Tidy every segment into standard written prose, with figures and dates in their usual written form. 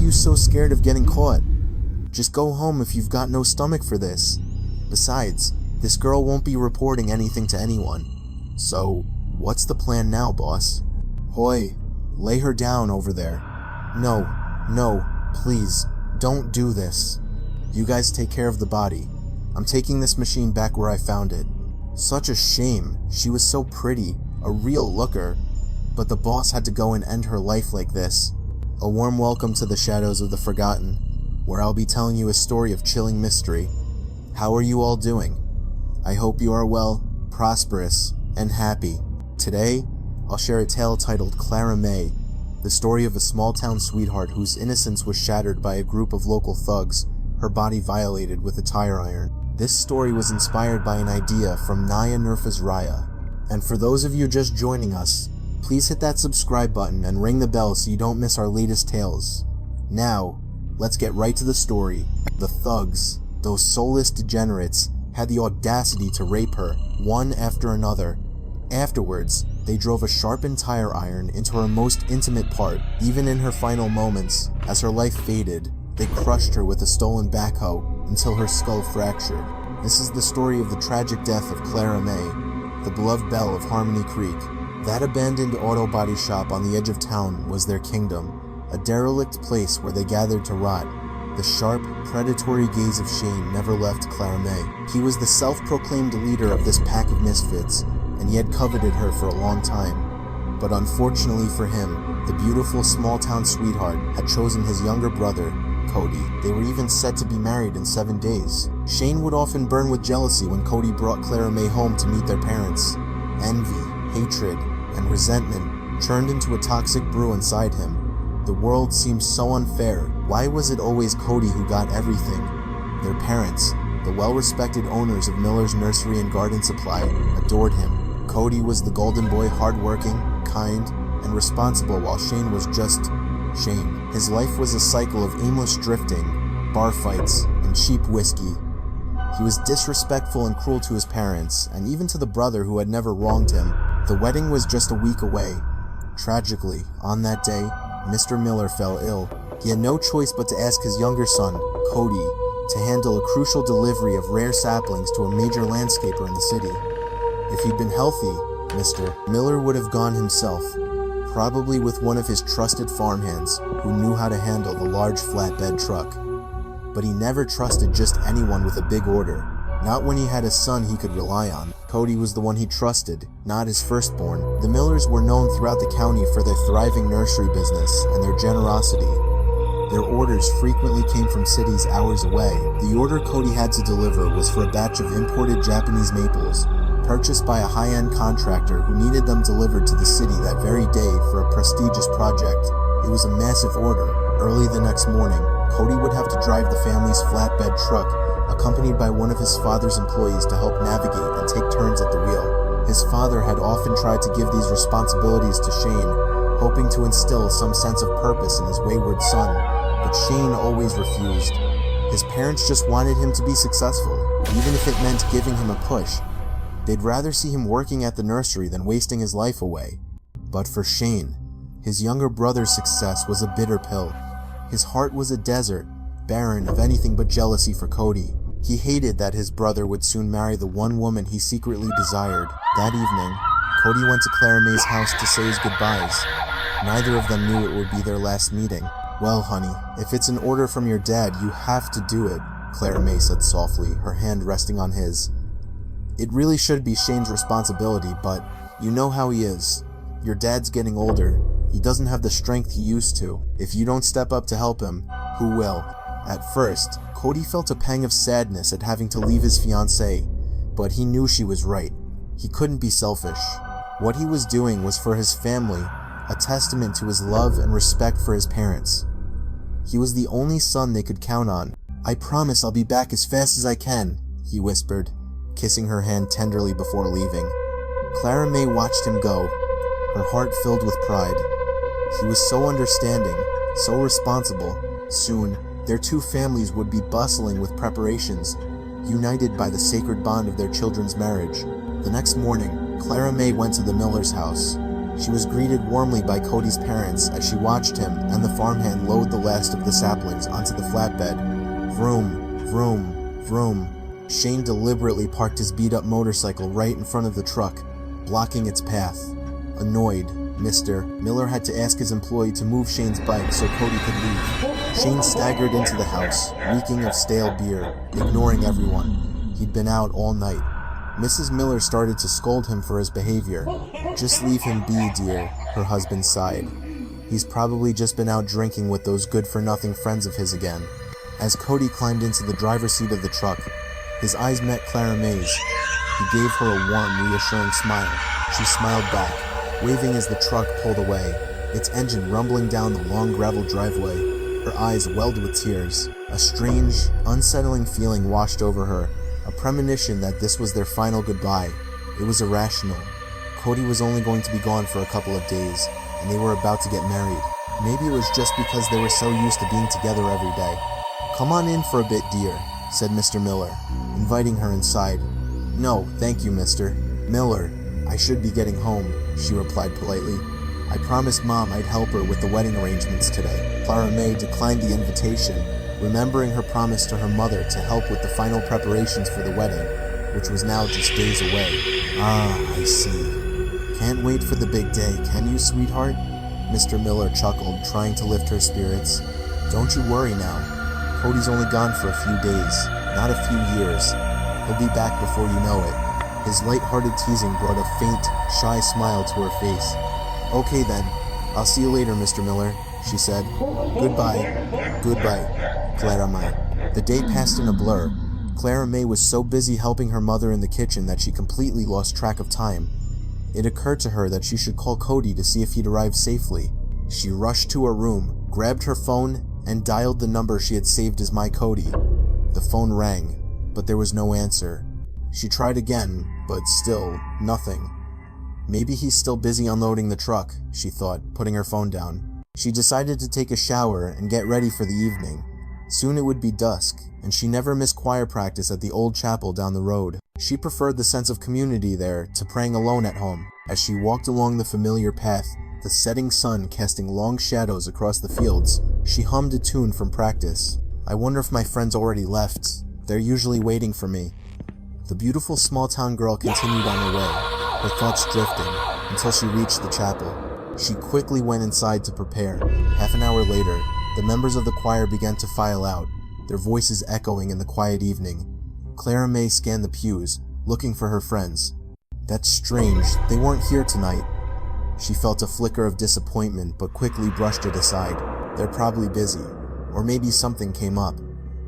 you so scared of getting caught? Just go home if you've got no stomach for this. Besides, this girl won't be reporting anything to anyone. So, what's the plan now, boss? Hoy, lay her down over there. No, please, don't do this. You guys take care of the body. I'm taking this machine back where I found it. Such a shame, she was so pretty, a real looker. But the boss had to go and end her life like this. A warm welcome to the Shadows of the Forgotten, where I'll be telling you a story of chilling mystery. How are you all doing? I hope you are well, prosperous, and happy. Today, I'll share a tale titled Clara Mae, the story of a small-town sweetheart whose innocence was shattered by a group of local thugs, her body violated with a tire iron. This story was inspired by an idea from Naya Nerfa's Raya. And for those of you just joining us, please hit that subscribe button and ring the bell so you don't miss our latest tales. Now, let's get right to the story. The thugs, those soulless degenerates, had the audacity to rape her, one after another. Afterwards, they drove a sharpened tire iron into her most intimate part. Even in her final moments, as her life faded, they crushed her with a stolen backhoe until her skull fractured. This is the story of the tragic death of Clara Mae, the beloved belle of Harmony Creek. That abandoned auto body shop on the edge of town was their kingdom, a derelict place where they gathered to rot. The sharp, predatory gaze of Shane never left Clara Mae. He was the self-proclaimed leader of this pack of misfits, and he had coveted her for a long time. But unfortunately for him, the beautiful small-town sweetheart had chosen his younger brother, Cody. They were even set to be married in 7 days. Shane would often burn with jealousy when Cody brought Clara Mae home to meet their parents. Envy, hatred, and resentment churned into a toxic brew inside him. The world seemed so unfair. Why was it always Cody who got everything? Their parents, the well-respected owners of Miller's Nursery and Garden Supply, adored him. Cody was the golden boy, hardworking, kind, and responsible, while Shane was just Shane. His life was a cycle of aimless drifting, bar fights, and cheap whiskey. He was disrespectful and cruel to his parents, and even to the brother who had never wronged him. The wedding was just a week away. Tragically, on that day, Mr. Miller fell ill. He had no choice but to ask his younger son, Cody, to handle a crucial delivery of rare saplings to a major landscaper in the city. If he'd been healthy, Mr. Miller would have gone himself, probably with one of his trusted farmhands who knew how to handle the large flatbed truck. But he never trusted just anyone with a big order, not when he had a son he could rely on. Cody was the one he trusted, not his firstborn. The Millers were known throughout the county for their thriving nursery business and their generosity. Their orders frequently came from cities hours away. The order Cody had to deliver was for a batch of imported Japanese maples, purchased by a high-end contractor who needed them delivered to the city that very day for a prestigious project. It was a massive order. Early the next morning, Cody would have to drive the family's flatbed truck, accompanied by one of his father's employees to help navigate and take turns at the wheel. His father had often tried to give these responsibilities to Shane, hoping to instill some sense of purpose in his wayward son, but Shane always refused. His parents just wanted him to be successful, even if it meant giving him a push. They'd rather see him working at the nursery than wasting his life away. But for Shane, his younger brother's success was a bitter pill. His heart was a desert, barren of anything but jealousy for Cody. He hated that his brother would soon marry the one woman he secretly desired. That evening, Cody went to Clara Mae's house to say his goodbyes. Neither of them knew it would be their last meeting. "Well, honey, if it's an order from your dad, you have to do it," Clara Mae said softly, her hand resting on his. "It really should be Shane's responsibility, but you know how he is. Your dad's getting older. He doesn't have the strength he used to. If you don't step up to help him, who will?" At first, Cody felt a pang of sadness at having to leave his fiancée, but he knew she was right. He couldn't be selfish. What he was doing was for his family, a testament to his love and respect for his parents. He was the only son they could count on. "I promise I'll be back as fast as I can," he whispered, kissing her hand tenderly before leaving. Clara Mae watched him go, her heart filled with pride. He was so understanding, so responsible. Soon, their two families would be bustling with preparations, united by the sacred bond of their children's marriage. The next morning, Clara Mae went to the Miller's house. She was greeted warmly by Cody's parents as she watched him and the farmhand load the last of the saplings onto the flatbed. Vroom, vroom, vroom. Shane deliberately parked his beat-up motorcycle right in front of the truck, blocking its path. Annoyed, Mr. Miller had to ask his employee to move Shane's bike so Cody could leave. Shane staggered into the house, reeking of stale beer, ignoring everyone. He'd been out all night. Mrs. Miller started to scold him for his behavior. "Just leave him be, dear," her husband sighed. "He's probably just been out drinking with those good-for-nothing friends of his again." As Cody climbed into the driver's seat of the truck, his eyes met Clara Mae's. He gave her a warm, reassuring smile. She smiled back, waving as the truck pulled away, its engine rumbling down the long gravel driveway. Her eyes welled with tears. A strange, unsettling feeling washed over her, a premonition that this was their final goodbye. It was irrational. Cody was only going to be gone for a couple of days, and they were about to get married. Maybe it was just because they were so used to being together every day. "Come on in for a bit, dear," said Mr. Miller, inviting her inside. "No, thank you, Mr. Miller. I should be getting home," she replied politely. "I promised Mom I'd help her with the wedding arrangements today." Clara Mae declined the invitation, remembering her promise to her mother to help with the final preparations for the wedding, which was now just days away. "Ah, I see. Can't wait for the big day, can you, sweetheart?" Mr. Miller chuckled, trying to lift her spirits. "Don't you worry now. Cody's only gone for a few days, not a few years. He'll be back before you know it." His light-hearted teasing brought a faint, shy smile to her face. "Okay then, I'll see you later, Mr. Miller," she said. "Goodbye. Goodbye, Clara Mae." The day passed in a blur. Clara Mae was so busy helping her mother in the kitchen that she completely lost track of time. It occurred to her that she should call Cody to see if he'd arrived safely. She rushed to her room, grabbed her phone, and dialed the number she had saved as My Cody. The phone rang, but there was no answer. She tried again, but still, nothing. Maybe he's still busy unloading the truck, she thought, putting her phone down. She decided to take a shower and get ready for the evening. Soon it would be dusk, and she never missed choir practice at the old chapel down the road. She preferred the sense of community there to praying alone at home. As she walked along the familiar path, the setting sun casting long shadows across the fields, she hummed a tune from practice. "I wonder if my friends already left. They're usually waiting for me." The beautiful small-town girl continued on her way, her thoughts drifting, until she reached the chapel. She quickly went inside to prepare. Half an hour later, the members of the choir began to file out, their voices echoing in the quiet evening. Clara Mae scanned the pews, looking for her friends. "That's strange, they weren't here tonight." She felt a flicker of disappointment, but quickly brushed it aside. They're probably busy, or maybe something came up.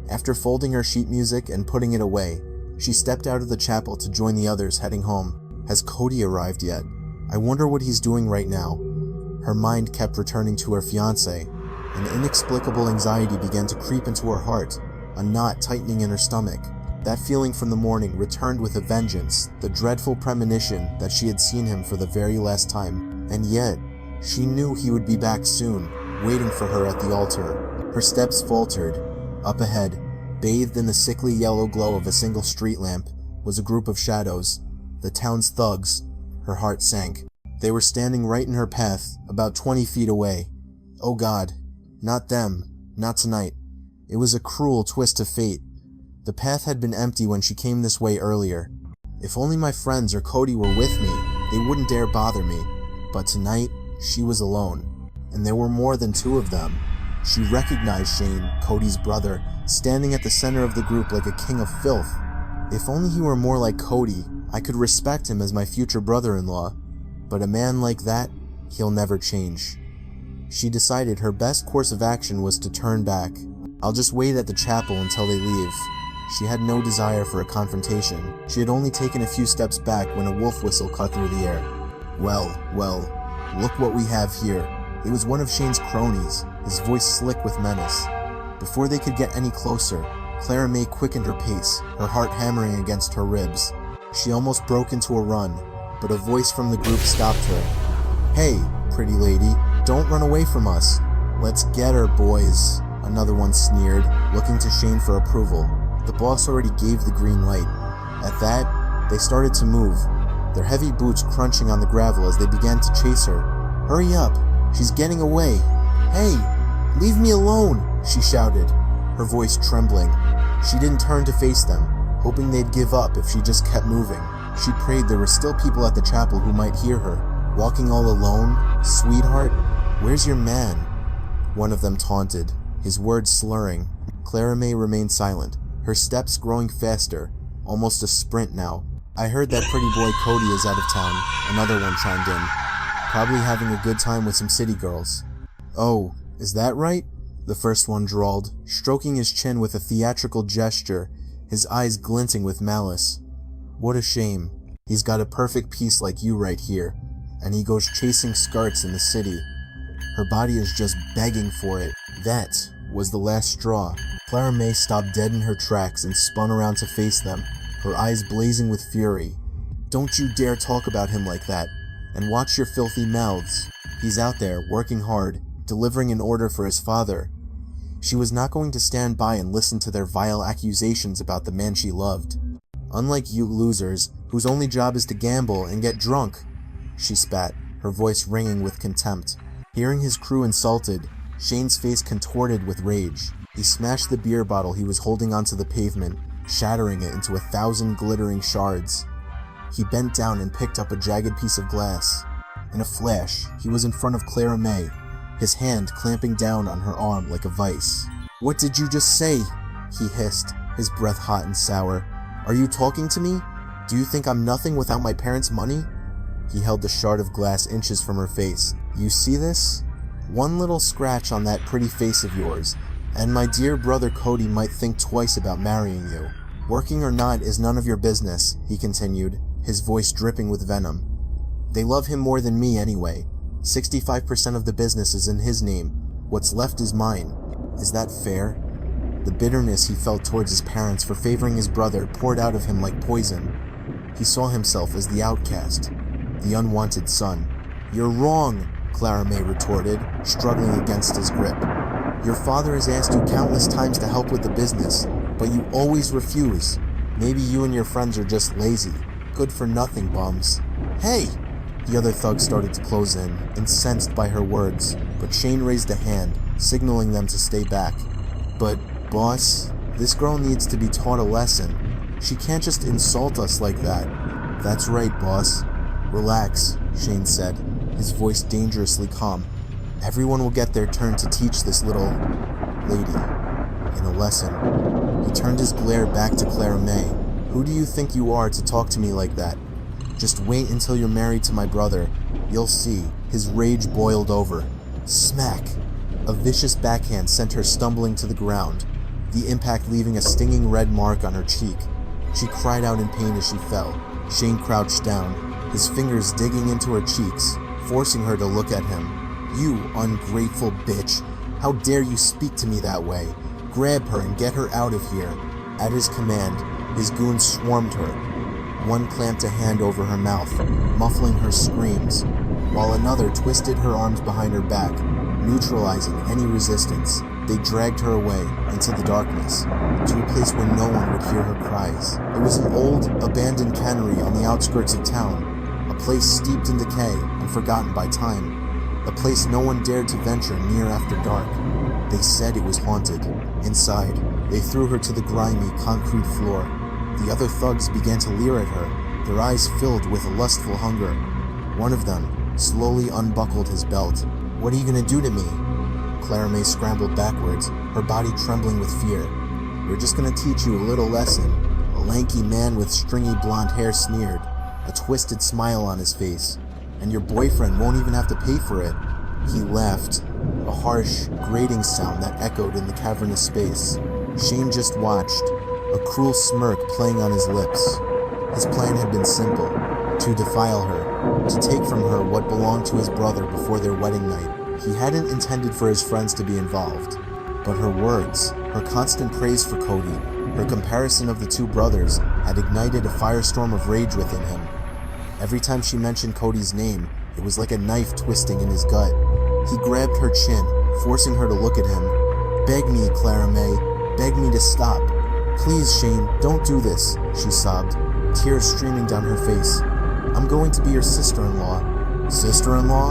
After folding her sheet music and putting it away, she stepped out of the chapel to join the others heading home. Has Cody arrived yet? I wonder what he's doing right now. Her mind kept returning to her fiancé. An inexplicable anxiety began to creep into her heart, a knot tightening in her stomach. That feeling from the morning returned with a vengeance, the dreadful premonition that she had seen him for the very last time. And yet, she knew he would be back soon, waiting for her at the altar. Her steps faltered. Up ahead, bathed in the sickly yellow glow of a single street lamp, was a group of shadows, the town's thugs. Her heart sank. They were standing right in her path, about 20 feet away. Oh God, not them, not tonight. It was a cruel twist of fate. The path had been empty when she came this way earlier. If only my friends or Cody were with me, they wouldn't dare bother me. But tonight, she was alone, and there were more than two of them. She recognized Shane, Cody's brother, standing at the center of the group like a king of filth. If only he were more like Cody, I could respect him as my future brother-in-law. But a man like that, he'll never change. She decided her best course of action was to turn back. I'll just wait at the chapel until they leave. She had no desire for a confrontation. She had only taken a few steps back when a wolf whistle cut through the air. Well, look what we have here. It was one of Shane's cronies, his voice slick with menace. Before they could get any closer, Clara Mae quickened her pace, her heart hammering against her ribs. She almost broke into a run, but a voice from the group stopped her. "Hey, pretty lady, don't run away from us. Let's get her, boys," another one sneered, looking to Shane for approval. The boss already gave the green light. At that, they started to move. their heavy boots crunching on the gravel as they began to chase her. "Hurry up! She's getting away! Hey! Leave me alone!" she shouted, her voice trembling. She didn't turn to face them, hoping they'd give up if she just kept moving. She prayed there were still people at the chapel who might hear her. "Walking all alone? Sweetheart? Where's your man?" one of them taunted, his words slurring. Clara Mae remained silent, her steps growing faster, almost a sprint now. "I heard that pretty boy Cody is out of town," another one chimed in. "Probably having a good time with some city girls." "Oh, is that right?" the first one drawled, stroking his chin with a theatrical gesture, his eyes glinting with malice. "What a shame. He's got a perfect piece like you right here, and he goes chasing skirts in the city. Her body is just begging for it." That was the last straw. Clara Mae stopped dead in her tracks and spun around to face them, her eyes blazing with fury. "Don't you dare talk about him like that, and watch your filthy mouths. He's out there, working hard, delivering an order for his father." She was not going to stand by and listen to their vile accusations about the man she loved. "Unlike you losers, whose only job is to gamble and get drunk," she spat, her voice ringing with contempt. Hearing his crew insulted, Shane's face contorted with rage. He smashed the beer bottle he was holding onto the pavement, shattering it into 1,000 glittering shards. He bent down and picked up a jagged piece of glass. In a flash, he was in front of Clara Mae, his hand clamping down on her arm like a vice. "What did you just say?" he hissed, his breath hot and sour. "Are you talking to me? Do you think I'm nothing without my parents' money?" He held the shard of glass inches from her face. "You see this? One little scratch on that pretty face of yours, and my dear brother Cody might think twice about marrying you. Working or not is none of your business," he continued, his voice dripping with venom. "They love him more than me anyway. 65% of the business is in his name. What's left is mine. Is that fair?" The bitterness he felt towards his parents for favoring his brother poured out of him like poison. He saw himself as the outcast, the unwanted son. "You're wrong," Clara Mae retorted, struggling against his grip. "Your father has asked you countless times to help with the business, but you always refuse. Maybe you and your friends are just lazy. Good for nothing bums." "Hey!" The other thugs started to close in, incensed by her words, but Shane raised a hand, signaling them to stay back. "But, boss, this girl needs to be taught a lesson. She can't just insult us like that." "That's right, boss. Relax," Shane said, his voice dangerously calm. "Everyone will get their turn to teach this little lady in a lesson." He turned his glare back to Clara Mae. "Who do you think you are to talk to me like that? Just wait until you're married to my brother. You'll see." His rage boiled over. Smack! A vicious backhand sent her stumbling to the ground, the impact leaving a stinging red mark on her cheek. She cried out in pain as she fell. Shane crouched down, his fingers digging into her cheeks, forcing her to look at him. "You ungrateful bitch! How dare you speak to me that way? Grab her and get her out of here." At his command, his goons swarmed her. One clamped a hand over her mouth, muffling her screams, while another twisted her arms behind her back, neutralizing any resistance. They dragged her away into the darkness, to a place where no one would hear her cries. It was an old, abandoned cannery on the outskirts of town, a place steeped in decay and forgotten by time, a place no one dared to venture near after dark. They said it was haunted. Inside, they threw her to the grimy, concrete floor. The other thugs began to leer at her, their eyes filled with a lustful hunger. One of them slowly unbuckled his belt. "What are you gonna do to me?" Clara Mae scrambled backwards, her body trembling with fear. "We're just gonna teach you a little lesson." A lanky man with stringy blonde hair sneered, a twisted smile on his face. "And your boyfriend won't even have to pay for it." He laughed, a harsh, grating sound that echoed in the cavernous space. Shane just watched, a cruel smirk playing on his lips. His plan had been simple: to defile her, to take from her what belonged to his brother before their wedding night. He hadn't intended for his friends to be involved, but her words, her constant praise for Cody, her comparison of the two brothers, had ignited a firestorm of rage within him. Every time she mentioned Cody's name, it was like a knife twisting in his gut. He grabbed her chin, forcing her to look at him. "Beg me, Clara Mae, beg me to stop. Please, Shane, don't do this," she sobbed, tears streaming down her face. I'm going to be your sister-in-law. Sister-in-law?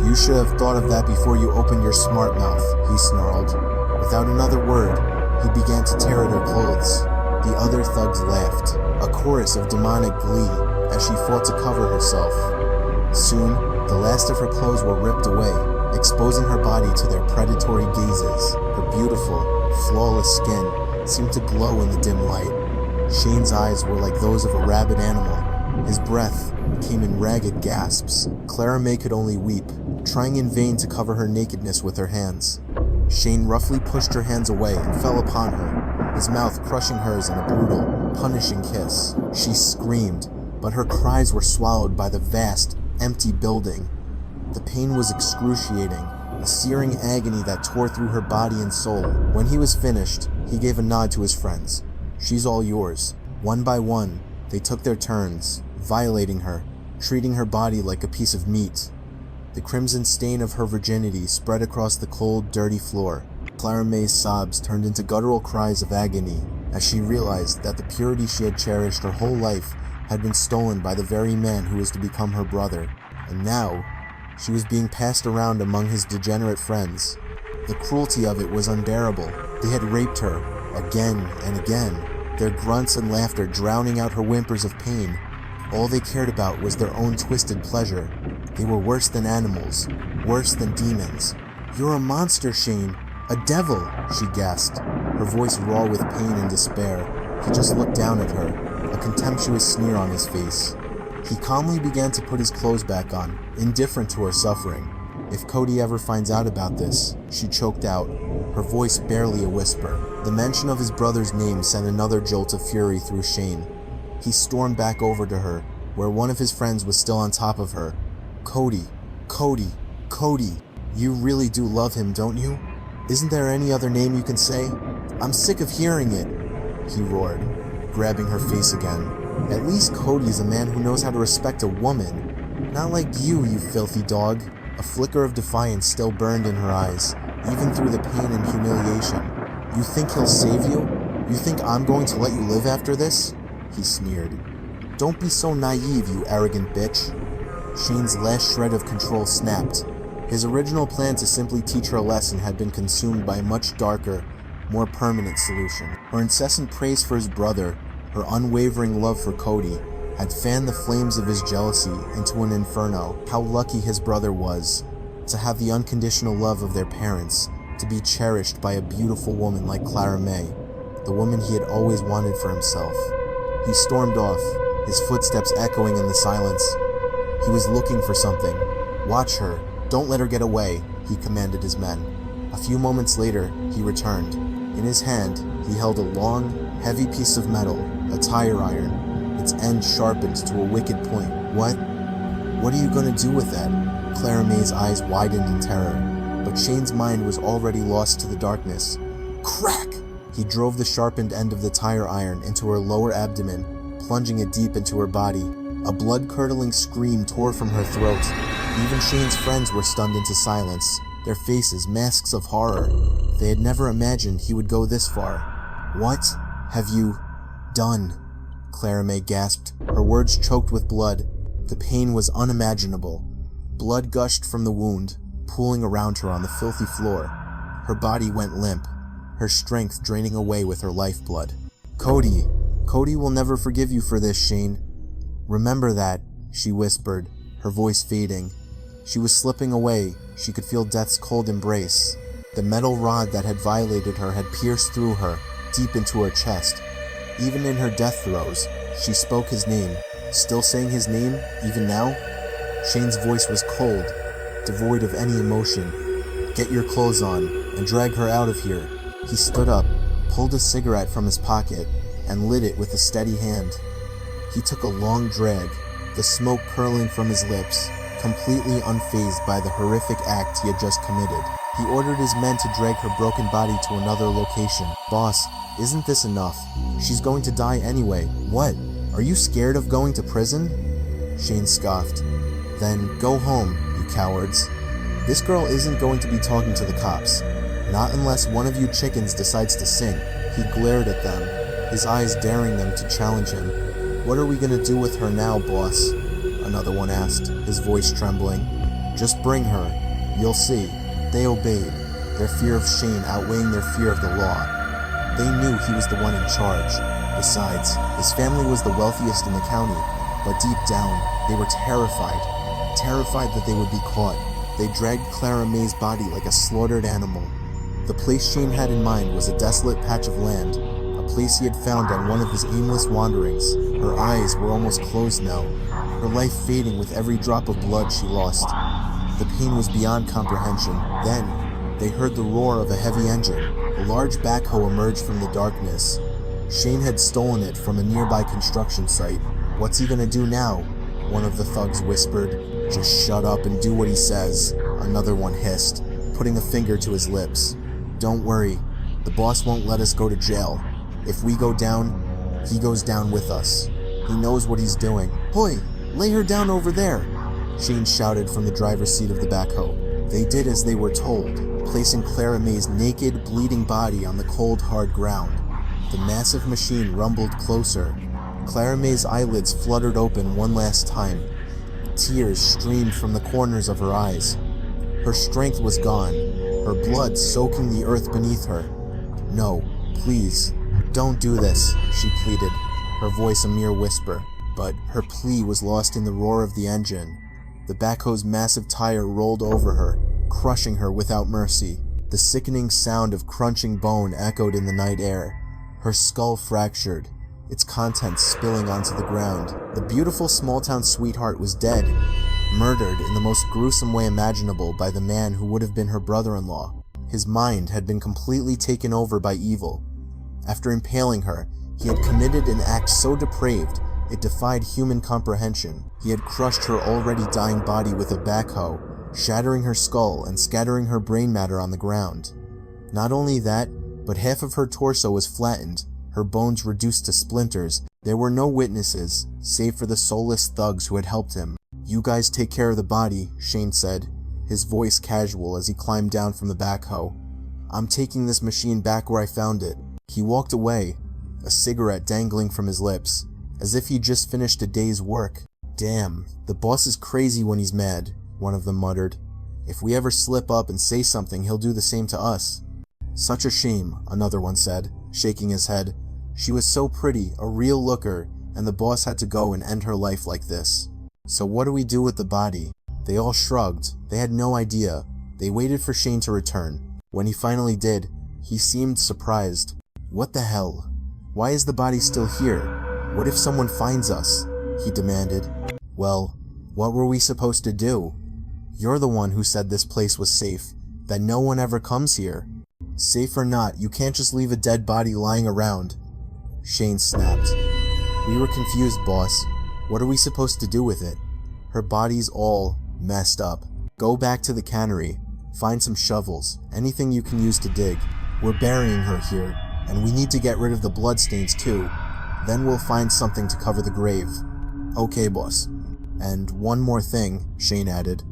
You should have thought of that before you opened your smart mouth, he snarled. Without another word, he began to tear at her clothes. The other thugs laughed, a chorus of demonic glee, as she fought to cover herself. Soon, the last of her clothes were ripped away, exposing her body to their predatory gazes. Her beautiful, flawless skin seemed to glow in the dim light. Shane's eyes were like those of a rabid animal. His breath came in ragged gasps. Clara Mae could only weep, trying in vain to cover her nakedness with her hands. Shane roughly pushed her hands away and fell upon her, his mouth crushing hers in a brutal, punishing kiss. She screamed, but her cries were swallowed by the vast, empty building. The pain was excruciating, a searing agony that tore through her body and soul. When he was finished, he gave a nod to his friends. She's all yours. One by one, they took their turns, violating her, treating her body like a piece of meat. The crimson stain of her virginity spread across the cold, dirty floor. Clara Mae's sobs turned into guttural cries of agony as she realized that the purity she had cherished her whole life had been stolen by the very man who was to become her brother. And now, she was being passed around among his degenerate friends. The cruelty of it was unbearable. They had raped her, again and again, their grunts and laughter drowning out her whimpers of pain. All they cared about was their own twisted pleasure. They were worse than animals, worse than demons. "You're a monster, Shane. A devil," she gasped, her voice raw with pain and despair. He just looked down at her, a contemptuous sneer on his face. He calmly began to put his clothes back on, indifferent to her suffering. "If Cody ever finds out about this," she choked out, her voice barely a whisper. The mention of his brother's name sent another jolt of fury through Shane. He stormed back over to her, where one of his friends was still on top of her. "Cody, Cody, Cody, you really do love him, don't you? Isn't there any other name you can say? I'm sick of hearing it," he roared, grabbing her face again. "At least Cody's a man who knows how to respect a woman. Not like you filthy dog." A flicker of defiance still burned in her eyes, even through the pain and humiliation. "You think he'll save you? You think I'm going to let you live after this?" he sneered. "Don't be so naive, you arrogant bitch." Shane's last shred of control snapped. His original plan to simply teach her a lesson had been consumed by a much darker, more permanent solution. Her incessant praise for his brother, her unwavering love for Cody, had fanned the flames of his jealousy into an inferno. How lucky his brother was to have the unconditional love of their parents, to be cherished by a beautiful woman like Clara Mae, the woman he had always wanted for himself. He stormed off, his footsteps echoing in the silence. He was looking for something. "Watch her. Don't let her get away," he commanded his men. A few moments later, he returned. In his hand, he held a long, heavy piece of metal, a tire iron, its end sharpened to a wicked point. What are you going to do with that?" Clara Mae's eyes widened in terror, but Shane's mind was already lost to the darkness. Crack! He drove the sharpened end of the tire iron into her lower abdomen, plunging it deep into her body. A blood-curdling scream tore from her throat. Even Shane's friends were stunned into silence, their faces masks of horror. They had never imagined he would go this far. "What have you done?" Clara Mae gasped, her words choked with blood. The pain was unimaginable. Blood gushed from the wound, pooling around her on the filthy floor. Her body went limp, her strength draining away with her lifeblood. Cody will never forgive you for this, Shane. Remember that," she whispered, her voice fading. She was slipping away. She could feel death's cold embrace. The metal rod that had violated her had pierced through her, deep into her chest. Even in her death throes, she spoke his name, still saying his name, even now. Shane's voice was cold, devoid of any emotion. "Get your clothes on, and drag her out of here." He stood up, pulled a cigarette from his pocket, and lit it with a steady hand. He took a long drag, the smoke curling from his lips, completely unfazed by the horrific act he had just committed. He ordered his men to drag her broken body to another location. "Boss, isn't this enough? She's going to die anyway. What? Are you scared of going to prison?" Shane scoffed. "Then go home, you cowards. This girl isn't going to be talking to the cops. Not unless one of you chickens decides to sing." He glared at them, his eyes daring them to challenge him. "What are we gonna do with her now, boss?" another one asked, his voice trembling. Just bring her. You'll see. They obeyed, their fear of Shane outweighing their fear of the law. They knew he was the one in charge. Besides, his family was the wealthiest in the county, but deep down, they were terrified that they would be caught. They dragged Clara Mae's body like a slaughtered animal. The place Shane had in mind was a desolate patch of land, a place he had found on one of his aimless wanderings. Her eyes were almost closed now, her life fading with every drop of blood she lost. The pain was beyond comprehension. Then, they heard the roar of a heavy engine. A large backhoe emerged from the darkness. Shane had stolen it from a nearby construction site. What's he gonna do now? One of the thugs whispered. Just shut up and do what he says, another one hissed, putting a finger to his lips. Don't worry, the boss won't let us go to jail. If we go down, he goes down with us. He knows what he's doing. Hoy, lay her down over there, Shane shouted from the driver's seat of the backhoe. They did as they were told, placing Clara Mae's naked, bleeding body on the cold, hard ground. The massive machine rumbled closer. Clara Mae's eyelids fluttered open one last time. Tears streamed from the corners of her eyes. Her strength was gone, her blood soaking the earth beneath her. No, please, don't do this, she pleaded, her voice a mere whisper. But her plea was lost in the roar of the engine. The backhoe's massive tire rolled over her, crushing her without mercy. The sickening sound of crunching bone echoed in the night air. Her skull fractured, its contents spilling onto the ground. The beautiful small-town sweetheart was dead, murdered in the most gruesome way imaginable by the man who would have been her brother-in-law. His mind had been completely taken over by evil. After impaling her, he had committed an act so depraved it defied human comprehension. He had crushed her already dying body with a backhoe, shattering her skull and scattering her brain matter on the ground. Not only that, but half of her torso was flattened, her bones reduced to splinters. There were no witnesses, save for the soulless thugs who had helped him. You guys take care of the body, Shane said, his voice casual as he climbed down from the backhoe. I'm taking this machine back where I found it. He walked away, a cigarette dangling from his lips, as if he'd just finished a day's work. Damn, the boss is crazy when he's mad, one of them muttered. If we ever slip up and say something, he'll do the same to us. Such a shame, another one said, shaking his head. She was so pretty, a real looker, and the boss had to go and end her life like this. So what do we do with the body? They all shrugged. They had no idea. They waited for Shane to return. When he finally did, he seemed surprised. What the hell? Why is the body still here? What if someone finds us? He demanded. Well, what were we supposed to do? You're the one who said this place was safe, that no one ever comes here. Safe or not, you can't just leave a dead body lying around. Shane snapped. We were confused, boss. What are we supposed to do with it? Her body's all messed up. Go back to the cannery. Find some shovels, anything you can use to dig. We're burying her here, and we need to get rid of the bloodstains too. Then we'll find something to cover the grave. Okay, boss. And one more thing, Shane added.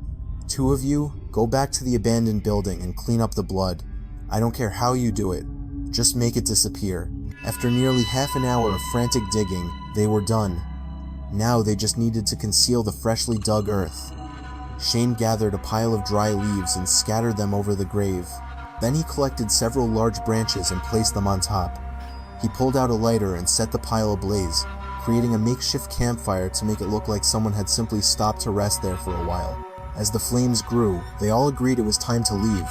2 of you, go back to the abandoned building and clean up the blood. I don't care how you do it. Just make it disappear. After nearly half an hour of frantic digging, they were done. Now they just needed to conceal the freshly dug earth. Shane gathered a pile of dry leaves and scattered them over the grave. Then he collected several large branches and placed them on top. He pulled out a lighter and set the pile ablaze, creating a makeshift campfire to make it look like someone had simply stopped to rest there for a while. As the flames grew, they all agreed it was time to leave.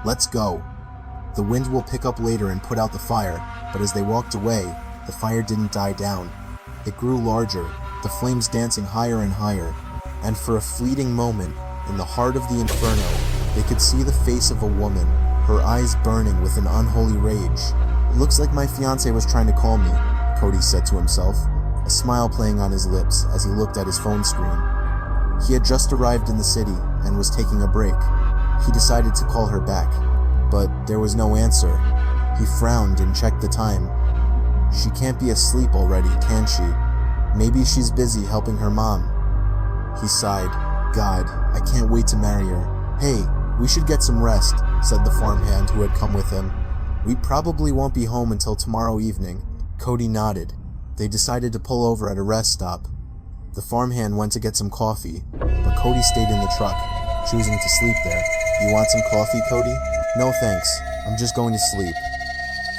Let's go. The wind will pick up later and put out the fire, but as they walked away, the fire didn't die down. It grew larger, the flames dancing higher and higher, and for a fleeting moment, in the heart of the inferno, they could see the face of a woman, her eyes burning with an unholy rage. It looks like my fiancé was trying to call me, Cody said to himself, a smile playing on his lips as he looked at his phone screen. He had just arrived in the city and was taking a break. He decided to call her back, but there was no answer. He frowned and checked the time. She can't be asleep already, can she? Maybe she's busy helping her mom. He sighed. God, I can't wait to marry her. Hey, we should get some rest, said the farmhand who had come with him. We probably won't be home until tomorrow evening. Cody nodded. They decided to pull over at a rest stop. The farmhand went to get some coffee, but Cody stayed in the truck, choosing to sleep there. "You want some coffee, Cody?" "No thanks, I'm just going to sleep."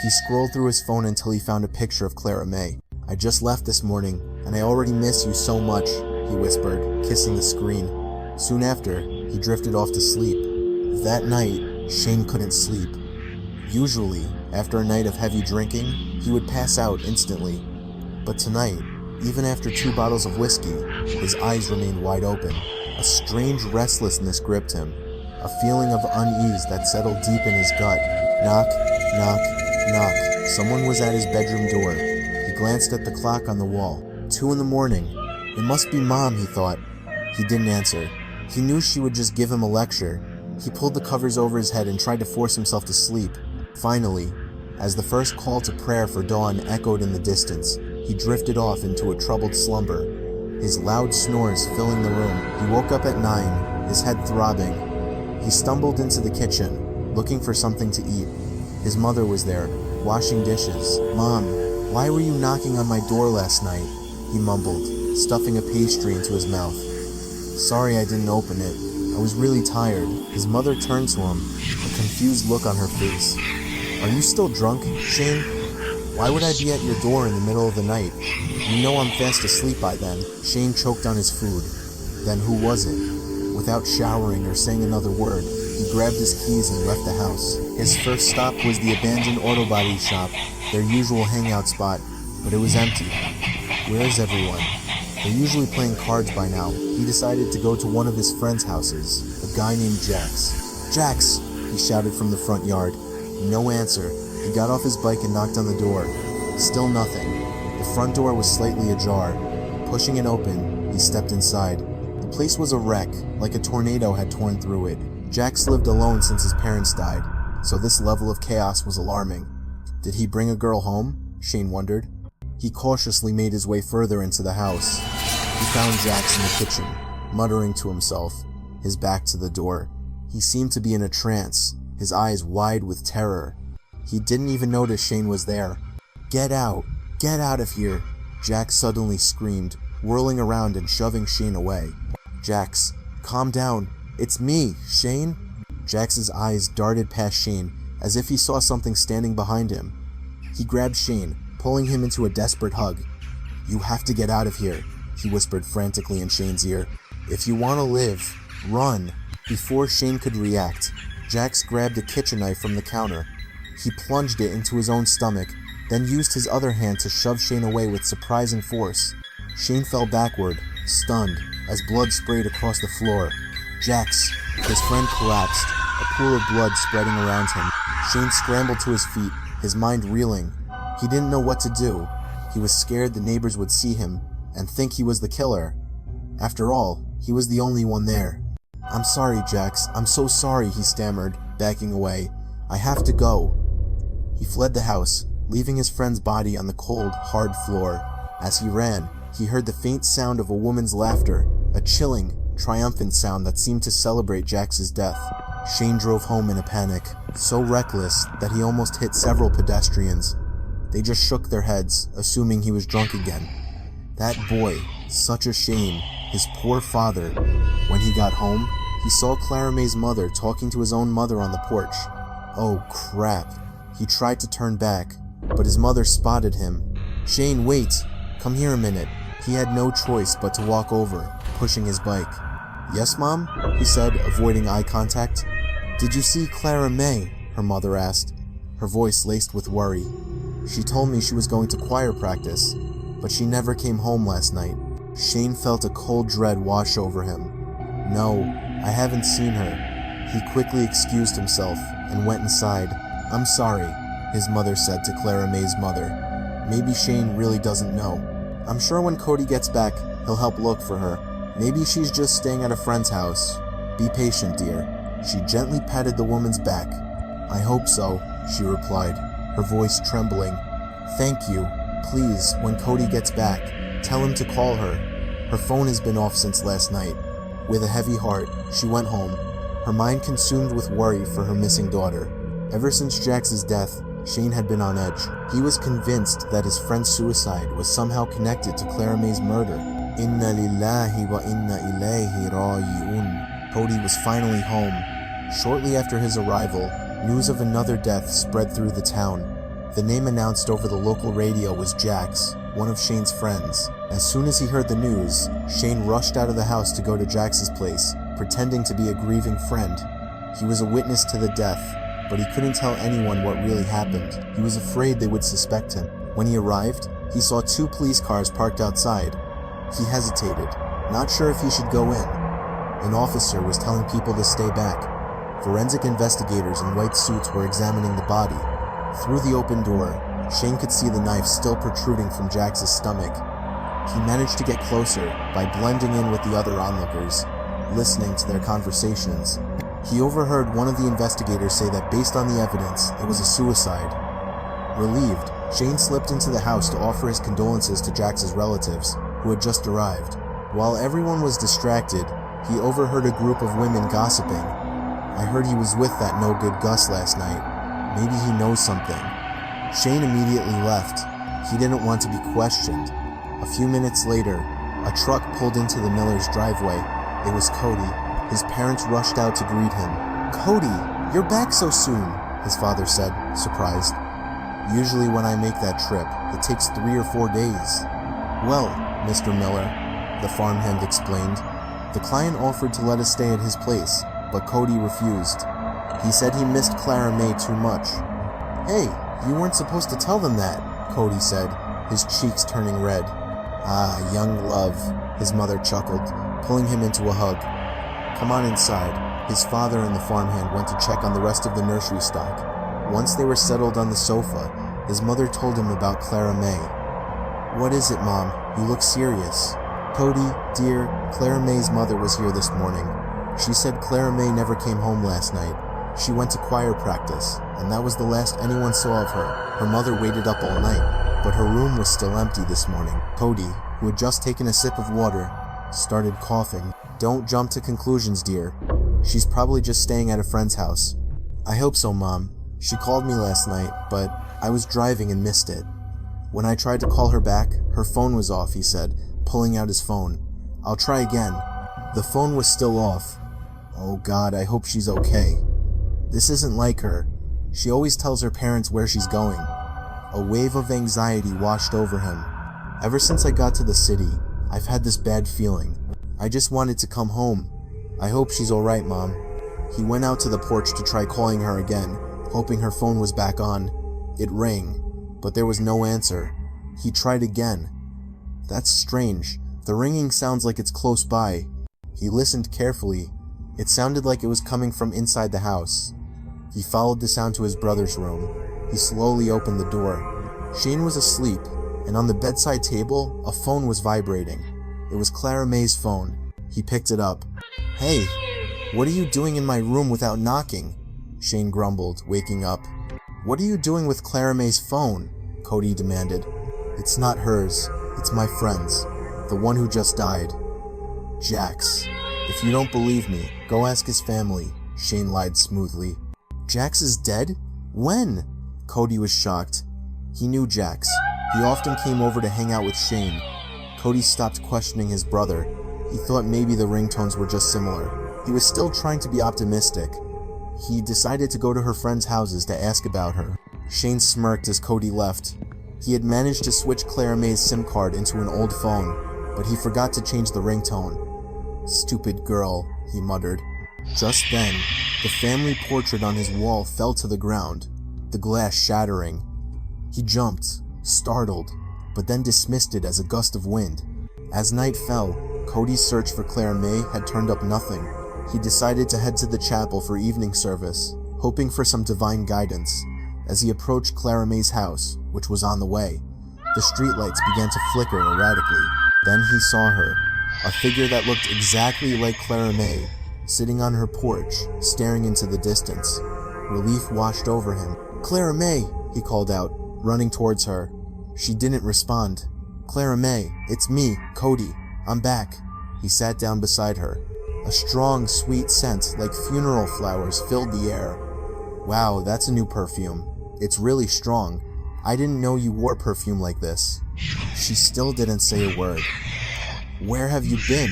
He scrolled through his phone until he found a picture of Clara Mae. "I just left this morning, and I already miss you so much," he whispered, kissing the screen. Soon after, he drifted off to sleep. That night, Shane couldn't sleep. Usually, after a night of heavy drinking, he would pass out instantly. But tonight, even after 2 bottles of whiskey, his eyes remained wide open. A strange restlessness gripped him, a feeling of unease that settled deep in his gut. Knock, knock, knock. Someone was at his bedroom door. He glanced at the clock on the wall. 2 in the morning. It must be Mom, he thought. He didn't answer. He knew she would just give him a lecture. He pulled the covers over his head and tried to force himself to sleep. Finally, as the first call to prayer for dawn echoed in the distance, he drifted off into a troubled slumber, his loud snores filling the room. He woke up at 9, his head throbbing. He stumbled into the kitchen, looking for something to eat. His mother was there, washing dishes. "Mom, why were you knocking on my door last night?" he mumbled, stuffing a pastry into his mouth. "Sorry I didn't open it. I was really tired." His mother turned to him, a confused look on her face. "Are you still drunk, Shane? Why would I be at your door in the middle of the night? You know I'm fast asleep by then." Shane choked on his food. Then who was it? Without showering or saying another word, he grabbed his keys and left the house. His first stop was the abandoned auto body shop, their usual hangout spot, but it was empty. Where is everyone? They're usually playing cards by now. He decided to go to one of his friends' houses, a guy named Jax. "Jax!" he shouted from the front yard. No answer. He got off his bike and knocked on the door. Still nothing. The front door was slightly ajar. Pushing it open, he stepped inside. The place was a wreck, like a tornado had torn through it. Jax lived alone since his parents died, so this level of chaos was alarming. Did he bring a girl home? Shane wondered. He cautiously made his way further into the house. He found Jax in the kitchen, muttering to himself, his back to the door. He seemed to be in a trance, his eyes wide with terror. He didn't even notice Shane was there. Get out of here," Jax suddenly screamed, whirling around and shoving Shane away. "Jax, calm down. It's me, Shane." Jax's eyes darted past Shane as if he saw something standing behind him. He grabbed Shane, pulling him into a desperate hug. "You have to get out of here," he whispered frantically in Shane's ear. "If you want to live, run." Before Shane could react, Jax grabbed a kitchen knife from the counter. He plunged it into his own stomach, then used his other hand to shove Shane away with surprising force. Shane fell backward, stunned, as blood sprayed across the floor. "Jax!" His friend collapsed, a pool of blood spreading around him. Shane scrambled to his feet, his mind reeling. He didn't know what to do. He was scared the neighbors would see him and think he was the killer. After all, he was the only one there. "I'm sorry, Jax. I'm so sorry," he stammered, backing away. "I have to go." He fled the house, leaving his friend's body on the cold, hard floor. As he ran, he heard the faint sound of a woman's laughter, a chilling, triumphant sound that seemed to celebrate Jax's death. Shane drove home in a panic, so reckless that he almost hit several pedestrians. They just shook their heads, assuming he was drunk again. That boy, such a shame, his poor father. When he got home, he saw Clara Mae's mother talking to his own mother on the porch. Oh crap. He tried to turn back, but his mother spotted him. "Shane, wait! Come here a minute." He had no choice but to walk over, pushing his bike. "Yes, Mom?" he said, avoiding eye contact. "Did you see Clara Mae?" her mother asked, her voice laced with worry. "She told me she was going to choir practice, but she never came home last night." Shane felt a cold dread wash over him. "No, I haven't seen her." He quickly excused himself and went inside. "I'm sorry," his mother said to Clara Mae's mother. "Maybe Shane really doesn't know. I'm sure when Cody gets back, he'll help look for her. Maybe she's just staying at a friend's house. Be patient, dear." She gently patted the woman's back. "I hope so," she replied, her voice trembling. "Thank you. Please, when Cody gets back, tell him to call her. Her phone has been off since last night." With a heavy heart, she went home, her mind consumed with worry for her missing daughter. Ever since Jax's death, Shane had been on edge. He was convinced that his friend's suicide was somehow connected to Clara Mae's murder. Inna lillahi wa inna ilayhi raji'un. Cody was finally home. Shortly after his arrival, news of another death spread through the town. The name announced over the local radio was Jax, one of Shane's friends. As soon as he heard the news, Shane rushed out of the house to go to Jax's place, pretending to be a grieving friend. He was a witness to the death, but he couldn't tell anyone what really happened. He was afraid they would suspect him. When he arrived, he saw 2 police cars parked outside. He hesitated, not sure if he should go in. An officer was telling people to stay back. Forensic investigators in white suits were examining the body. Through the open door, Shane could see the knife still protruding from Jax's stomach. He managed to get closer by blending in with the other onlookers, listening to their conversations. He overheard one of the investigators say that based on the evidence, it was a suicide. Relieved, Shane slipped into the house to offer his condolences to Jax's relatives, who had just arrived. While everyone was distracted, he overheard a group of women gossiping. "I heard he was with that no-good Gus last night. Maybe he knows something." Shane immediately left. He didn't want to be questioned. A few minutes later, a truck pulled into the Miller's driveway. It was Cody. His parents rushed out to greet him. "Cody, you're back so soon," his father said, surprised. "Usually when I make that trip, it takes 3 or 4 days." "Well, Mr. Miller," the farmhand explained, "the client offered to let us stay at his place, but Cody refused. He said he missed Clara Mae too much." "Hey, you weren't supposed to tell them that," Cody said, his cheeks turning red. "Ah, young love," his mother chuckled, pulling him into a hug. "Come on inside." His father and the farmhand went to check on the rest of the nursery stock. Once they were settled on the sofa, his mother told him about Clara Mae. "What is it, Mom? You look serious." "Cody, dear, Clara Mae's mother was here this morning. She said Clara Mae never came home last night. She went to choir practice, and that was the last anyone saw of her. Her mother waited up all night, but her room was still empty this morning." Cody, who had just taken a sip of water, started coughing. "Don't jump to conclusions, dear. She's probably just staying at a friend's house." "I hope so, Mom. She called me last night, but I was driving and missed it. When I tried to call her back, her phone was off," he said, pulling out his phone. "I'll try again." The phone was still off. "Oh God, I hope she's okay. This isn't like her. She always tells her parents where she's going." A wave of anxiety washed over him. "Ever since I got to the city, I've had this bad feeling. I just wanted to come home. I hope she's alright, Mom." He went out to the porch to try calling her again, hoping her phone was back on. It rang, but there was no answer. He tried again. "That's strange. The ringing sounds like it's close by." He listened carefully. It sounded like it was coming from inside the house. He followed the sound to his brother's room. He slowly opened the door. Shane was asleep, and on the bedside table, a phone was vibrating. It was Clara Mae's phone. He picked it up. "Hey, what are you doing in my room without knocking?" Shane grumbled, waking up. "What are you doing with Clara Mae's phone?" Cody demanded. "It's not hers. It's my friend's. The one who just died. Jax. If you don't believe me, go ask his family," Shane lied smoothly. "Jax is dead? When?" Cody was shocked. He knew Jax. He often came over to hang out with Shane. Cody stopped questioning his brother. He thought maybe the ringtones were just similar. He was still trying to be optimistic. He decided to go to her friends' houses to ask about her. Shane smirked as Cody left. He had managed to switch Clara Mae's SIM card into an old phone, but he forgot to change the ringtone. "Stupid girl," he muttered. Just then, the family portrait on his wall fell to the ground, the glass shattering. He jumped, startled, but then dismissed it as a gust of wind. As night fell, Cody's search for Clara Mae had turned up nothing. He decided to head to the chapel for evening service, hoping for some divine guidance. As he approached Clara Mae's house, which was on the way, the streetlights began to flicker erratically. Then he saw her, a figure that looked exactly like Clara Mae, sitting on her porch, staring into the distance. Relief washed over him. "Clara Mae!" he called out, running towards her. She didn't respond. "Clara Mae, it's me, Cody. I'm back." He sat down beside her. A strong, sweet scent like funeral flowers filled the air. "Wow, that's a new perfume. It's really strong. I didn't know you wore perfume like this." She still didn't say a word. Where have you been?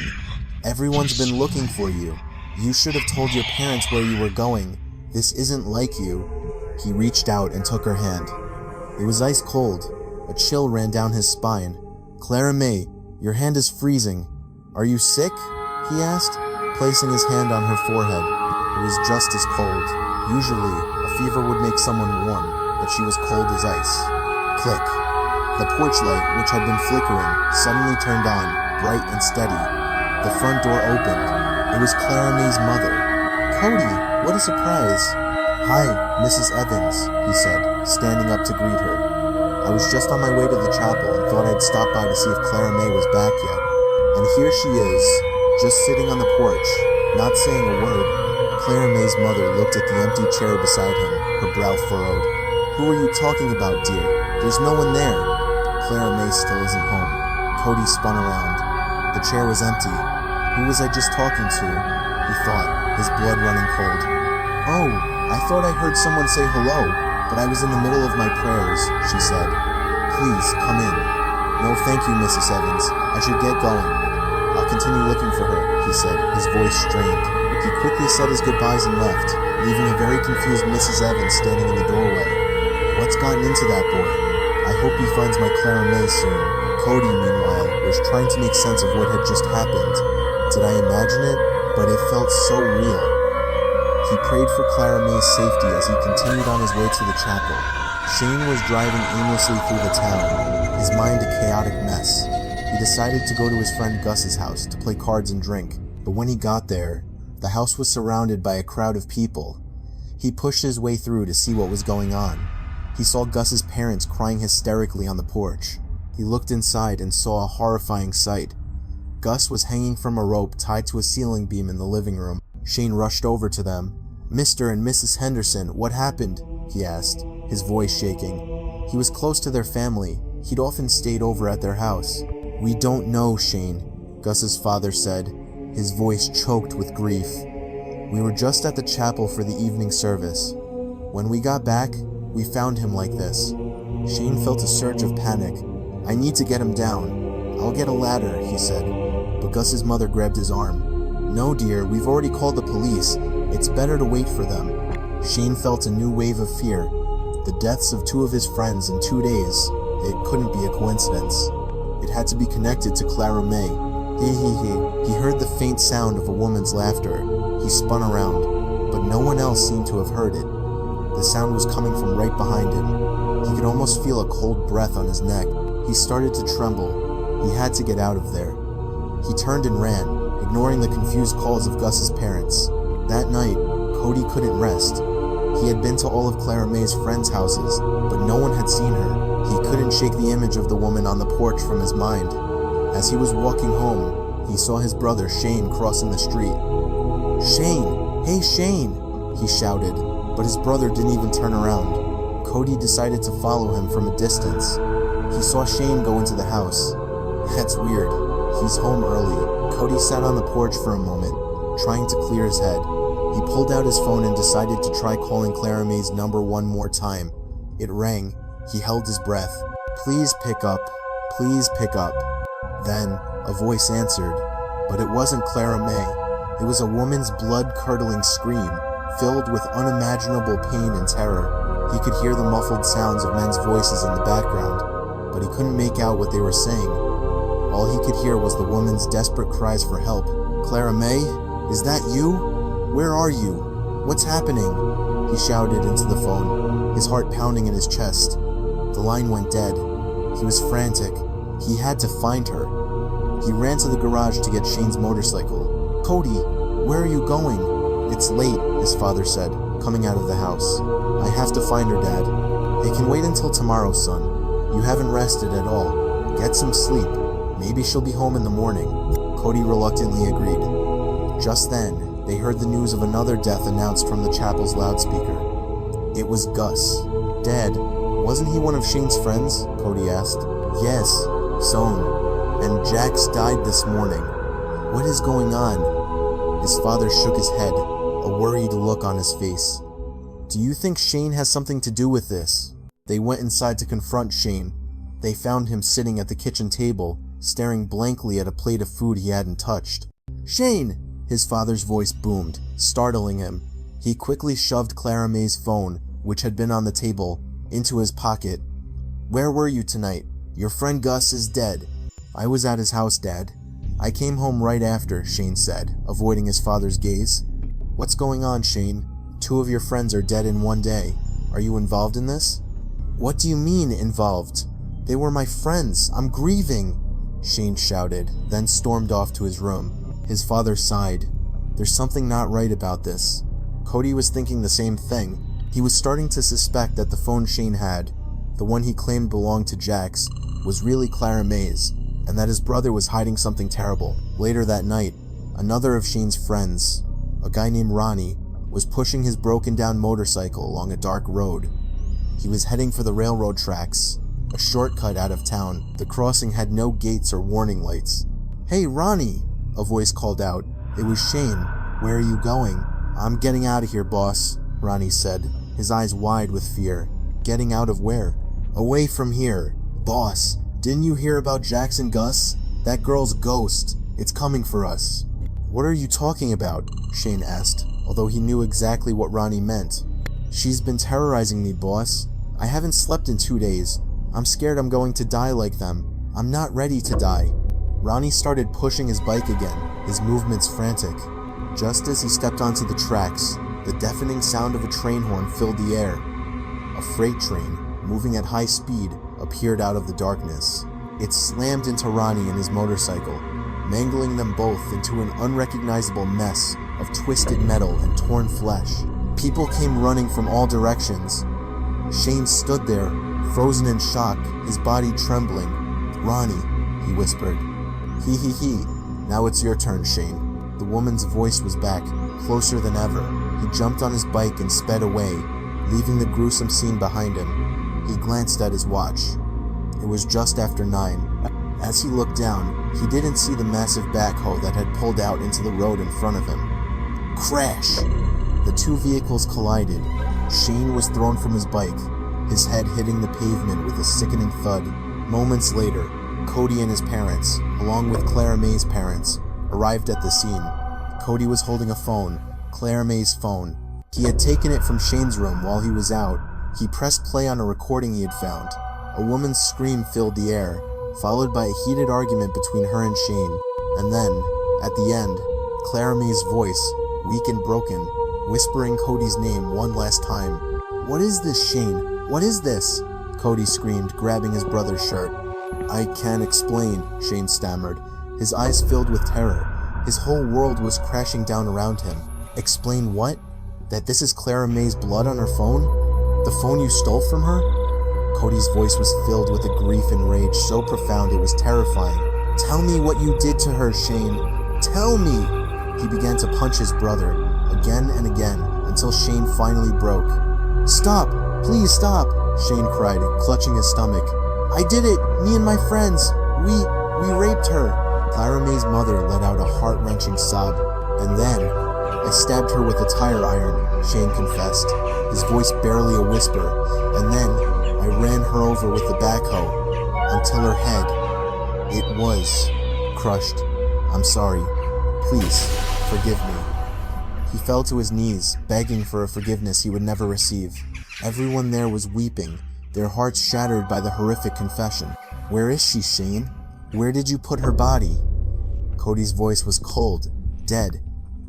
Everyone's been looking for you. You should have told your parents where you were going. This isn't like you." He reached out and took her hand. It was ice cold. A chill ran down his spine. "Clara Mae, your hand is freezing. Are you sick?" he asked, placing his hand on her forehead. It was just as cold. Usually, a fever would make someone warm, but she was cold as ice. Click. The porch light, which had been flickering, suddenly turned on, bright and steady. The front door opened. It was Clara Mae's mother. "Cody, what a surprise." "Hi, Mrs. Evans," he said, standing up to greet her. "I was just on my way to the chapel and thought I'd stop by to see if Clara Mae was back yet. And here she is, just sitting on the porch, not saying a word." Clara Mae's mother looked at the empty chair beside him, her brow furrowed. "Who are you talking about, dear? There's no one there." "Clara Mae still isn't home." Cody spun around. The chair was empty. Who was I just talking to? He thought, his blood running cold. "Oh, I thought I heard someone say hello, but I was in the middle of my prayers," she said. "Please, come in." "No, thank you, Mrs. Evans. I should get going." "I'll continue looking for her," he said, his voice strained. He quickly said his goodbyes and left, leaving a very confused Mrs. Evans standing in the doorway. What's gotten into that boy? I hope he finds my Clara Mae soon. Cody, meanwhile, was trying to make sense of what had just happened. Did I imagine it? But it felt so real. He prayed for Clara Mae's safety as he continued on his way to the chapel. Shane was driving aimlessly through the town, his mind a chaotic mess. He decided to go to his friend Gus's house to play cards and drink, but when he got there, the house was surrounded by a crowd of people. He pushed his way through to see what was going on. He saw Gus's parents crying hysterically on the porch. He looked inside and saw a horrifying sight. Gus was hanging from a rope tied to a ceiling beam in the living room. Shane rushed over to them. "Mr. and Mrs. Henderson, what happened?" he asked, his voice shaking. He was close to their family. He'd often stayed over at their house. "We don't know, Shane," Gus's father said, his voice choked with grief. "We were just at the chapel for the evening service. When we got back, we found him like this." Shane felt a surge of panic. "I need to get him down." "I'll get a ladder," he said, but Gus's mother grabbed his arm. "No, dear, we've already called the police. It's better to wait for them." Shane felt a new wave of fear. The deaths of two of his friends in 2 days. It couldn't be a coincidence. It had to be connected to Clara Mae. He heard the faint sound of a woman's laughter. He spun around, but no one else seemed to have heard it. The sound was coming from right behind him. He could almost feel a cold breath on his neck. He started to tremble. He had to get out of there. He turned and ran, ignoring the confused calls of Gus's parents. That night, Cody couldn't rest. He had been to all of Clara Mae's friends' houses, but no one had seen her. He couldn't shake the image of the woman on the porch from his mind. As he was walking home, he saw his brother Shane crossing the street. "Shane! Hey, Shane!" he shouted, but his brother didn't even turn around. Cody decided to follow him from a distance. He saw Shane go into the house. That's weird. He's home early. Cody sat on the porch for a moment, trying to clear his head. He pulled out his phone and decided to try calling Clara Mae's number one more time. It rang. He held his breath. "Please pick up. Please pick up." Then, a voice answered, but it wasn't Clara Mae. It was a woman's blood-curdling scream, filled with unimaginable pain and terror. He could hear the muffled sounds of men's voices in the background, but he couldn't make out what they were saying. All he could hear was the woman's desperate cries for help. "Clara Mae? Is that you? Where are you? What's happening?" He shouted into the phone, his heart pounding in his chest. The line went dead. He was frantic. He had to find her. He ran to the garage to get Shane's motorcycle. "Cody, where are you going?" "It's late," his father said, coming out of the house. "I have to find her, Dad." "It can wait until tomorrow, son. You haven't rested at all. Get some sleep. Maybe she'll be home in the morning." Cody reluctantly agreed. Just then, they heard the news of another death announced from the chapel's loudspeaker. It was Gus. "Dad, wasn't he one of Shane's friends?" Cody asked. "Yes, son. And Jax died this morning." "What is going on?" His father shook his head, a worried look on his face. "Do you think Shane has something to do with this?" They went inside to confront Shane. They found him sitting at the kitchen table, staring blankly at a plate of food he hadn't touched. "Shane!" His father's voice boomed, startling him. He quickly shoved Clara Mae's phone, which had been on the table, into his pocket. "Where were you tonight? Your friend Gus is dead." "I was at his house, Dad. I came home right after," Shane said, avoiding his father's gaze. "What's going on, Shane? 2 of your friends are dead in one day. Are you involved in this?" "What do you mean, involved? They were my friends. I'm grieving," Shane shouted, then stormed off to his room. His father sighed. "There's something not right about this." Cody was thinking the same thing. He was starting to suspect that the phone Shane had, the one he claimed belonged to Jax, was really Clara Mae's, and that his brother was hiding something terrible. Later that night, another of Shane's friends, a guy named Ronnie, was pushing his broken-down motorcycle along a dark road. He was heading for the railroad tracks, a shortcut out of town. The crossing had no gates or warning lights. "Hey, Ronnie!" a voice called out. It was Shane. "Where are you going?" "I'm getting out of here, boss," Ronnie said, his eyes wide with fear. "Getting out of where?" "Away from here." "Boss, didn't you hear about Jax and Gus? That girl's ghost. It's coming for us." "What are you talking about?" Shane asked, although he knew exactly what Ronnie meant. "She's been terrorizing me, boss. I haven't slept in 2 days. I'm scared I'm going to die like them. I'm not ready to die." Ronnie started pushing his bike again, his movements frantic. Just as he stepped onto the tracks, the deafening sound of a train horn filled the air. A freight train, moving at high speed, appeared out of the darkness. It slammed into Ronnie and his motorcycle, mangling them both into an unrecognizable mess of twisted metal and torn flesh. People came running from all directions. Shane stood there, frozen in shock, his body trembling. "Ronnie," he whispered. He. "Now it's your turn, Shane." The woman's voice was back, closer than ever. He jumped on his bike and sped away, leaving the gruesome scene behind him. He glanced at his watch. It was just after 9. As he looked down, he didn't see the massive backhoe that had pulled out into the road in front of him. Crash! The 2 vehicles collided. Shane was thrown from his bike, his head hitting the pavement with a sickening thud. Moments later, Cody and his parents, along with Clara Mae's parents, arrived at the scene. Cody was holding a phone, Clara Mae's phone. He had taken it from Shane's room while he was out. He pressed play on a recording he had found. A woman's scream filled the air, followed by a heated argument between her and Shane. And then, at the end, Clara Mae's voice, weak and broken, whispering Cody's name one last time. "What is this, Shane? What is this?" Cody screamed, grabbing his brother's shirt. "I can't explain," Shane stammered, his eyes filled with terror. His whole world was crashing down around him. "Explain what? That this is Clara Mae's blood on her phone? The phone you stole from her?" Cody's voice was filled with a grief and rage so profound it was terrifying. "Tell me what you did to her, Shane. Tell me!" He began to punch his brother, again and again, until Shane finally broke. "Stop! Please stop!" Shane cried, clutching his stomach. "I did it! Me and my friends! We raped her!" Clara Mae's mother let out a heart-wrenching sob. "And then, I stabbed her with a tire iron," Shane confessed, his voice barely a whisper. "And then, I ran her over with the backhoe, until her head, it was crushed. I'm sorry. Please, forgive me." He fell to his knees, begging for a forgiveness he would never receive. Everyone there was weeping, their hearts shattered by the horrific confession. "Where is she, Shane? Where did you put her body?" Cody's voice was cold, dead.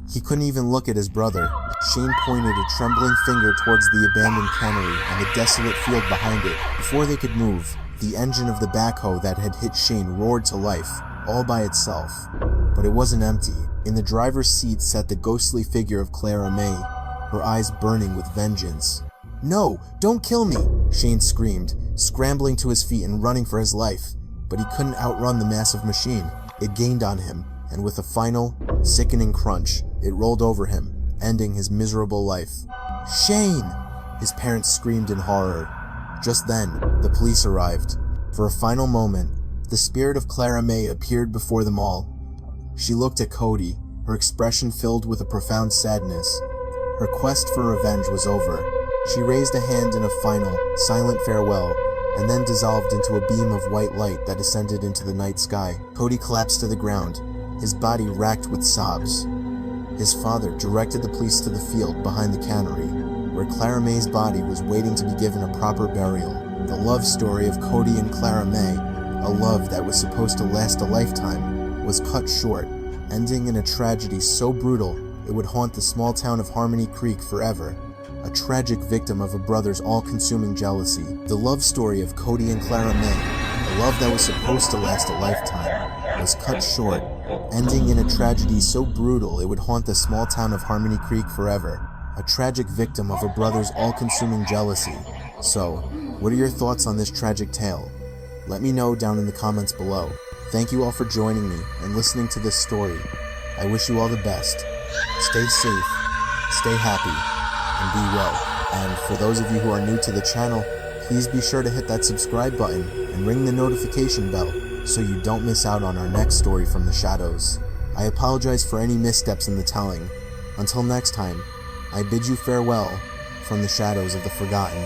He couldn't even look at his brother. Shane pointed a trembling finger towards the abandoned cannery and the desolate field behind it. Before they could move, the engine of the backhoe that had hit Shane roared to life, all by itself. But it wasn't empty. In the driver's seat sat the ghostly figure of Clara Mae, her eyes burning with vengeance. "No, don't kill me!" Shane screamed, scrambling to his feet and running for his life. But he couldn't outrun the massive machine. It gained on him, and with a final, sickening crunch, it rolled over him, ending his miserable life. "Shane!" His parents screamed in horror. Just then, the police arrived. For a final moment, the spirit of Clara Mae appeared before them all. She looked at Cody, her expression filled with a profound sadness. Her quest for revenge was over. She raised a hand in a final, silent farewell, and then dissolved into a beam of white light that ascended into the night sky. Cody collapsed to the ground, his body racked with sobs. His father directed the police to the field behind the cannery, where Clara Mae's body was waiting to be given a proper burial. The love story of Cody and Clara Mae, a love that was supposed to last a lifetime, was cut short, ending in a tragedy so brutal it would haunt the small town of Harmony Creek forever. A tragic victim of a brother's all-consuming jealousy. The love story of Cody and Clara Mae, a love that was supposed to last a lifetime, was cut short, ending in a tragedy so brutal it would haunt the small town of Harmony Creek forever. A tragic victim of a brother's all-consuming jealousy. So, what are your thoughts on this tragic tale? Let me know down in the comments below. Thank you all for joining me and listening to this story. I wish you all the best. Stay safe, stay happy, and be well. And for those of you who are new to the channel, please be sure to hit that subscribe button and ring the notification bell so you don't miss out on our next story from the shadows. I apologize for any missteps in the telling. Until next time, I bid you farewell from the shadows of the forgotten.